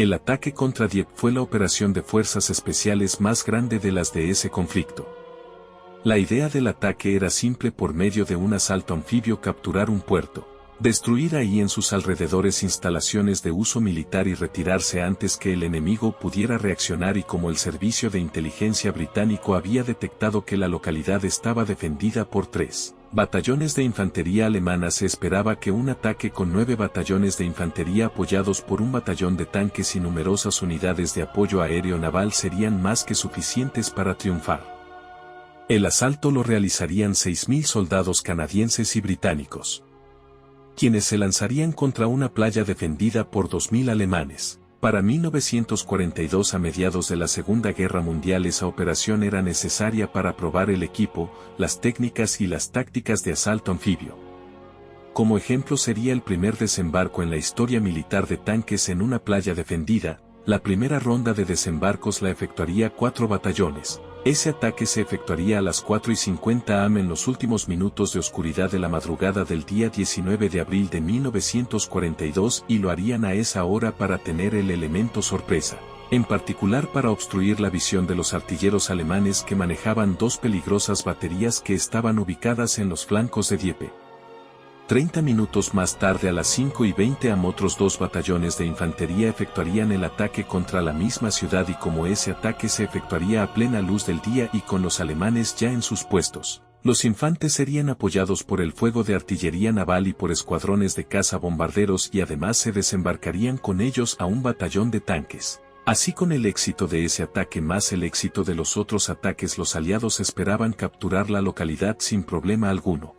El ataque contra Dieppe fue la operación de fuerzas especiales más grande de las de ese conflicto. La idea del ataque era simple: por medio de un asalto anfibio capturar un puerto, destruir ahí en sus alrededores instalaciones de uso militar y retirarse antes que el enemigo pudiera reaccionar. Y como el servicio de inteligencia británico había detectado que la localidad estaba defendida por 3 batallones de infantería alemana, se esperaba que un ataque con 9 batallones de infantería apoyados por un batallón de tanques y numerosas unidades de apoyo aéreo naval serían más que suficientes para triunfar. El asalto lo realizarían 6.000 soldados canadienses y británicos, quienes se lanzarían contra una playa defendida por 2.000 alemanes. Para 1942, a mediados de la Segunda Guerra Mundial, esa operación era necesaria para probar el equipo, las técnicas y las tácticas de asalto anfibio. Como ejemplo sería el primer desembarco en la historia militar de tanques en una playa defendida. La primera ronda de desembarcos la efectuaría 4 batallones. Ese ataque se efectuaría a las 4:50 am en los últimos minutos de oscuridad de la madrugada del día 19 de abril de 1942, y lo harían a esa hora para tener el elemento sorpresa, en particular para obstruir la visión de los artilleros alemanes que manejaban 2 peligrosas baterías que estaban ubicadas en los flancos de Dieppe. 30 minutos más tarde, a las 5:20 am, otros 2 batallones de infantería efectuarían el ataque contra la misma ciudad, y como ese ataque se efectuaría a plena luz del día y con los alemanes ya en sus puestos, los infantes serían apoyados por el fuego de artillería naval y por escuadrones de cazabombarderos, y además se desembarcarían con ellos a un batallón de tanques. Así, con el éxito de ese ataque más el éxito de los otros ataques, los aliados esperaban capturar la localidad sin problema alguno.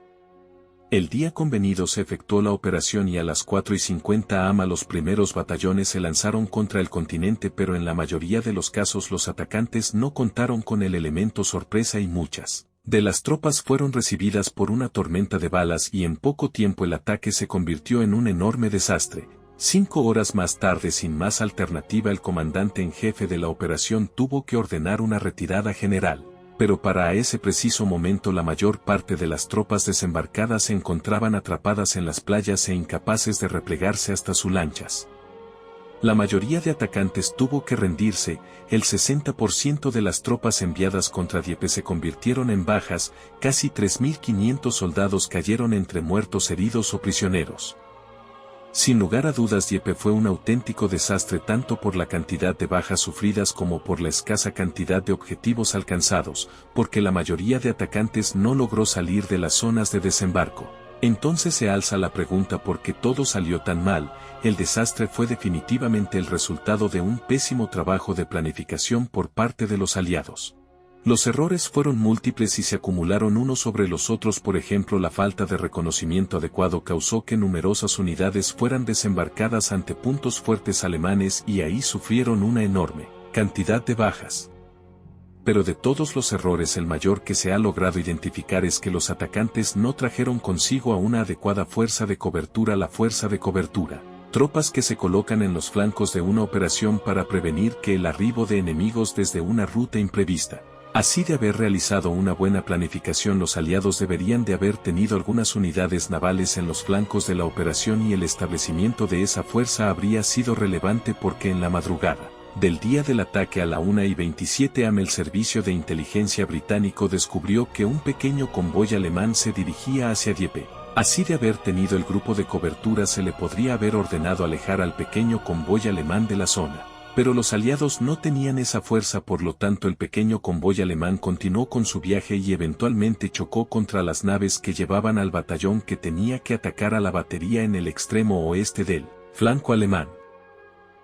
El día convenido se efectuó la operación y a las 4:50 am los primeros batallones se lanzaron contra el continente, pero en la mayoría de los casos los atacantes no contaron con el elemento sorpresa y muchas de las tropas fueron recibidas por una tormenta de balas, y en poco tiempo el ataque se convirtió en un enorme desastre. 5 horas más tarde, sin más alternativa, el comandante en jefe de la operación tuvo que ordenar una retirada general. Pero para ese preciso momento la mayor parte de las tropas desembarcadas se encontraban atrapadas en las playas e incapaces de replegarse hasta sus lanchas. La mayoría de atacantes tuvo que rendirse. El 60% de las tropas enviadas contra Dieppe se convirtieron en bajas. Casi 3.500 soldados cayeron entre muertos, heridos o prisioneros. Sin lugar a dudas, Dieppe fue un auténtico desastre, tanto por la cantidad de bajas sufridas como por la escasa cantidad de objetivos alcanzados, porque la mayoría de atacantes no logró salir de las zonas de desembarco. Entonces se alza la pregunta: ¿por qué todo salió tan mal? El desastre fue definitivamente el resultado de un pésimo trabajo de planificación por parte de los aliados. Los errores fueron múltiples y se acumularon unos sobre los otros. Por ejemplo, la falta de reconocimiento adecuado causó que numerosas unidades fueran desembarcadas ante puntos fuertes alemanes y ahí sufrieron una enorme cantidad de bajas. Pero de todos los errores, el mayor que se ha logrado identificar es que los atacantes no trajeron consigo a una adecuada fuerza de cobertura. La fuerza de cobertura, tropas que se colocan en los flancos de una operación para prevenir que el arribo de enemigos desde una ruta imprevista. Así, de haber realizado una buena planificación, los aliados deberían de haber tenido algunas unidades navales en los flancos de la operación, y el establecimiento de esa fuerza habría sido relevante porque en la madrugada del día del ataque, a la 1:27 am, el servicio de inteligencia británico descubrió que un pequeño convoy alemán se dirigía hacia Dieppe. Así, de haber tenido el grupo de cobertura, se le podría haber ordenado alejar al pequeño convoy alemán de la zona. Pero los aliados no tenían esa fuerza, por lo tanto el pequeño convoy alemán continuó con su viaje y eventualmente chocó contra las naves que llevaban al batallón que tenía que atacar a la batería en el extremo oeste del flanco alemán.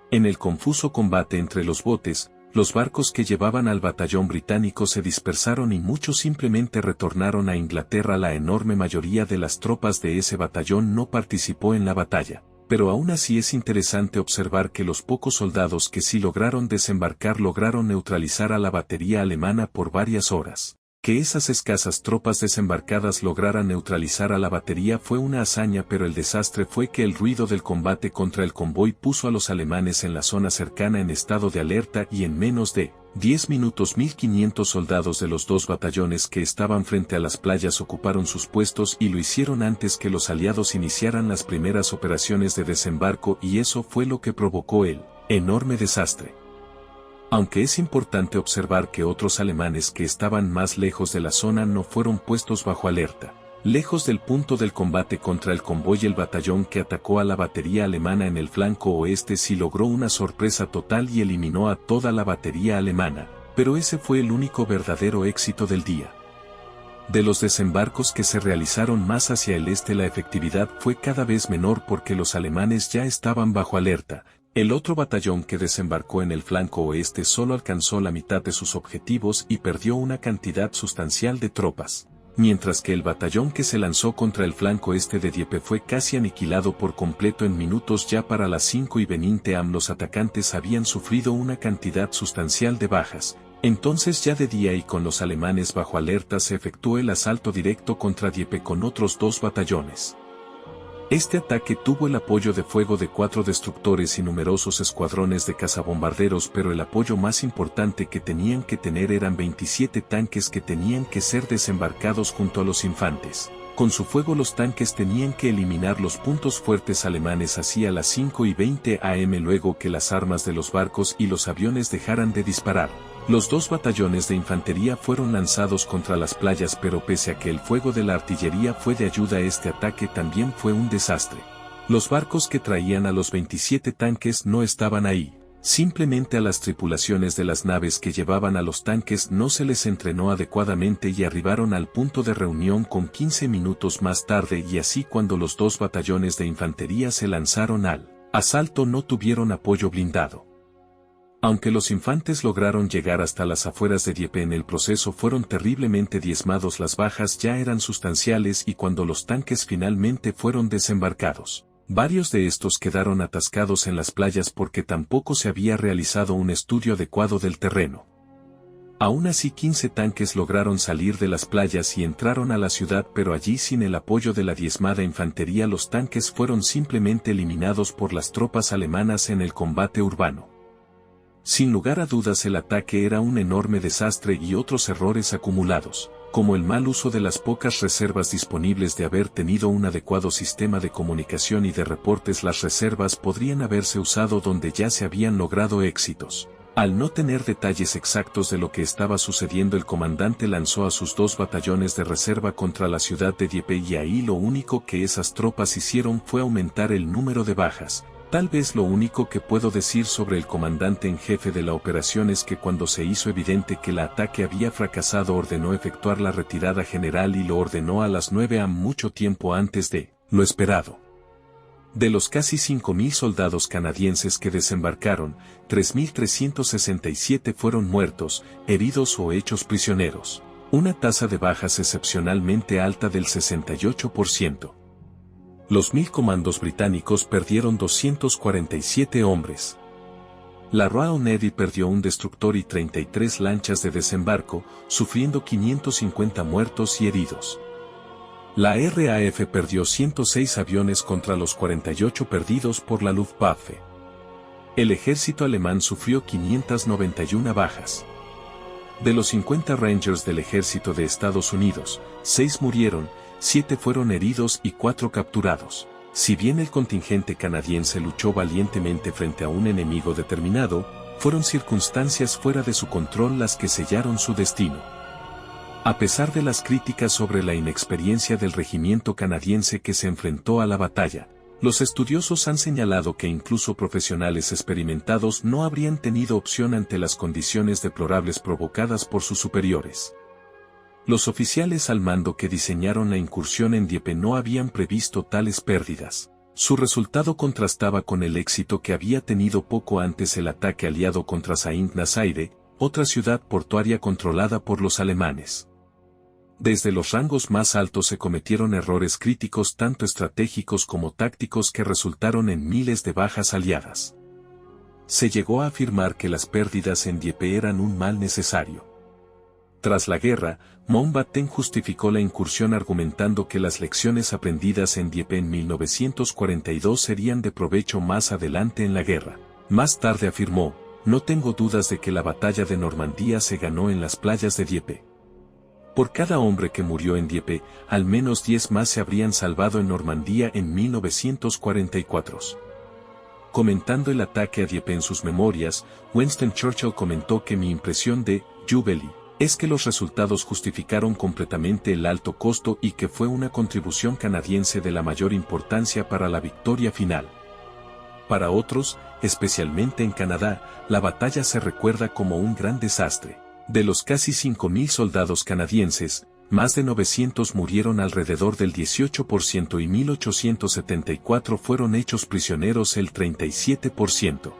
En el confuso combate entre los botes, los barcos que llevaban al batallón británico se dispersaron y muchos simplemente retornaron a Inglaterra. La enorme mayoría de las tropas de ese batallón no participó en la batalla. Pero aún así es interesante observar que los pocos soldados que sí lograron desembarcar lograron neutralizar a la batería alemana por varias horas. Que esas escasas tropas desembarcadas lograran neutralizar a la batería fue una hazaña, pero el desastre fue que el ruido del combate contra el convoy puso a los alemanes en la zona cercana en estado de alerta, y en menos de 10 minutos 1.500 soldados de los 2 batallones que estaban frente a las playas ocuparon sus puestos, y lo hicieron antes que los aliados iniciaran las primeras operaciones de desembarco, y eso fue lo que provocó el Enorme desastre. Aunque es importante observar que otros alemanes que estaban más lejos de la zona no fueron puestos bajo alerta. Lejos del punto del combate contra el convoy, el batallón que atacó a la batería alemana en el flanco oeste sí logró una sorpresa total y eliminó a toda la batería alemana, pero ese fue el único verdadero éxito del día. De los desembarcos que se realizaron más hacia el este, la efectividad fue cada vez menor porque los alemanes ya estaban bajo alerta. El otro batallón que desembarcó en el flanco oeste solo alcanzó la mitad de sus objetivos y perdió una cantidad sustancial de tropas, mientras que el batallón que se lanzó contra el flanco este de Dieppe fue casi aniquilado por completo en minutos. Ya para las 5:20 am los atacantes habían sufrido una cantidad sustancial de bajas. Entonces, ya de día y con los alemanes bajo alerta, se efectuó el asalto directo contra Dieppe con otros 2 batallones. Este ataque tuvo el apoyo de fuego de 4 destructores y numerosos escuadrones de cazabombarderos, pero el apoyo más importante que tenían que tener eran 27 tanques que tenían que ser desembarcados junto a los infantes. Con su fuego los tanques tenían que eliminar los puntos fuertes alemanes hacia las 5:20 am luego que las armas de los barcos y los aviones dejaran de disparar. Los 2 batallones de infantería fueron lanzados contra las playas, pero pese a que el fuego de la artillería fue de ayuda, este ataque también fue un desastre. Los barcos que traían a los 27 tanques no estaban ahí. Simplemente a las tripulaciones de las naves que llevaban a los tanques no se les entrenó adecuadamente y arribaron al punto de reunión con 15 minutos más tarde, y así cuando los 2 batallones de infantería se lanzaron al asalto no tuvieron apoyo blindado. Aunque los infantes lograron llegar hasta las afueras de Dieppe, en el proceso fueron terriblemente diezmados. Las bajas ya eran sustanciales y cuando los tanques finalmente fueron desembarcados, varios de estos quedaron atascados en las playas porque tampoco se había realizado un estudio adecuado del terreno. Aún así, 15 tanques lograron salir de las playas y entraron a la ciudad, pero allí sin el apoyo de la diezmada infantería los tanques fueron simplemente eliminados por las tropas alemanas en el combate urbano. Sin lugar a dudas, el ataque era un enorme desastre y otros errores acumulados, como el mal uso de las pocas reservas disponibles. De haber tenido un adecuado sistema de comunicación y de reportes, las reservas podrían haberse usado donde ya se habían logrado éxitos. Al no tener detalles exactos de lo que estaba sucediendo, el comandante lanzó a sus 2 batallones de reserva contra la ciudad de Dieppe y ahí lo único que esas tropas hicieron fue aumentar el número de bajas. Tal vez lo único que puedo decir sobre el comandante en jefe de la operación es que cuando se hizo evidente que el ataque había fracasado ordenó efectuar la retirada general y lo ordenó a las 9 am, mucho tiempo antes de lo esperado. De los casi 5.000 soldados canadienses que desembarcaron, 3.367 fueron muertos, heridos o hechos prisioneros, una tasa de bajas excepcionalmente alta del 68%. Los 1.000 comandos británicos perdieron 247 hombres. La Royal Navy perdió un destructor y 33 lanchas de desembarco, sufriendo 550 muertos y heridos. La RAF perdió 106 aviones contra los 48 perdidos por la Luftwaffe. El ejército alemán sufrió 591 bajas. De los 50 Rangers del ejército de Estados Unidos, 6 murieron, 7 fueron heridos y 4 capturados. Si bien el contingente canadiense luchó valientemente frente a un enemigo determinado, fueron circunstancias fuera de su control las que sellaron su destino. A pesar de las críticas sobre la inexperiencia del regimiento canadiense que se enfrentó a la batalla, los estudiosos han señalado que incluso profesionales experimentados no habrían tenido opción ante las condiciones deplorables provocadas por sus superiores. Los oficiales al mando que diseñaron la incursión en Dieppe no habían previsto tales pérdidas. Su resultado contrastaba con el éxito que había tenido poco antes el ataque aliado contra Saint-Nazaire, otra ciudad portuaria controlada por los alemanes. Desde los rangos más altos se cometieron errores críticos tanto estratégicos como tácticos que resultaron en miles de bajas aliadas. Se llegó a afirmar que las pérdidas en Dieppe eran un mal necesario. Tras la guerra, Mountbatten justificó la incursión argumentando que las lecciones aprendidas en Dieppe en 1942 serían de provecho más adelante en la guerra. Más tarde afirmó, no tengo dudas de que la batalla de Normandía se ganó en las playas de Dieppe. Por cada hombre que murió en Dieppe, al menos 10 más se habrían salvado en Normandía en 1944. Comentando el ataque a Dieppe en sus memorias, Winston Churchill comentó que mi impresión de Jubilee es que los resultados justificaron completamente el alto costo y que fue una contribución canadiense de la mayor importancia para la victoria final. Para otros, especialmente en Canadá, la batalla se recuerda como un gran desastre. De los casi 5.000 soldados canadienses, más de 900 murieron, alrededor del 18%, y 1.874 fueron hechos prisioneros, el 37%.